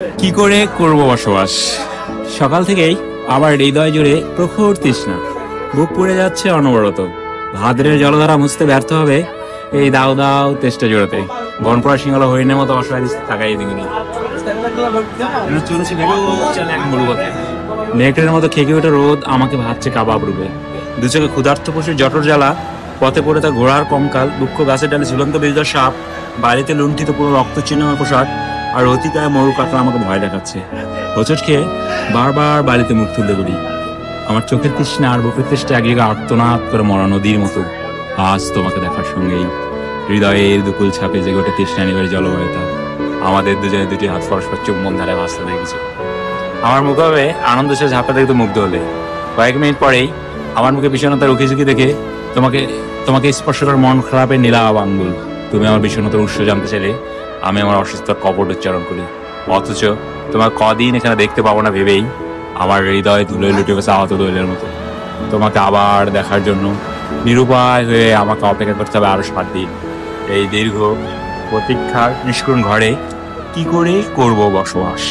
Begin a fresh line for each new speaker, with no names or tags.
কি করে করব বসবাস? সকাল থেকেই আমার হৃদয় জুড়ে প্রখর তৃষ্ণা, বুক পুড়ে যাচ্ছে অনবরত। ভাদ্রের জলধারা মুছতে ব্যর্থ হবে এই দাও দাও তেষ্টা জোড়াতে। বনপড়া সিংহলা হরিণের মতো অসহায় থাকাই দিগুনি চলছে এক মরুপথে। নেকড়ের মতো খেকে ওঠে রোদ আমাকে ভাবছে কাবাব রূপে। দু চোখে ক্ষুধার্ত পশুর জটর জ্বালা, পথে পড়ে তার ঘোড়ার কঙ্কাল, দুঃখ গাছের ডালে ঝুলন্ত বিজয় সাপ, বাড়িতে লুণ্ঠিত পুরো রক্ত চিহ্ন পোশাক, আর অতিকায় মরু কাকড়া আমাকে ভয় দেখাচ্ছে। হোঁচট খেয়ে বারবার বাড়িতে মুখ তুলতে বলি। আমার চোখের তৃষ্ণা আর বুকের তৃষ্ণা এক জায়গায় আর্তনাদ করে মরা নদীর মতো। আজ তোমাকে দেখার সঙ্গেই হৃদয়ের দুকুল ছাপে যে গোটে তৃষ্ণা নিবের জলবায়ুতা। আমাদের দুজনে দুটি হাত পরস্পর চুম্বন ধারে ভাসতে দেখেছে। আমার মুখে আনন্দ সে ঝাপটা দেখতে মুগ্ধ হলে। কয়েক মিনিট পরেই আমার মুখে বিষণ্ণতার উকি ঝুঁকি দেখে তোমাকে তোমাকে স্পর্শ করার মন খারাপের নীলাভ আঙ্গুল। তুমি আমার বিষণ্ণতার উৎস জানতে চাইলে আমি আমার অসুস্থতার কপট উচ্চারণ করি। অথচ তোমার কদিন এখানে দেখতে পাবো না ভেবেই আমার হৃদয় ধুলোয় লুটে গেছে আহত দোলের মতো। তোমাকে আবার দেখার জন্য নিরুপায় হয়ে আমাকে অপেক্ষা করতে হবে আরো 7 দিন। এই দীর্ঘ প্রতীক্ষার নিষ্করুণ ঘরে কি করে করব বসবাস?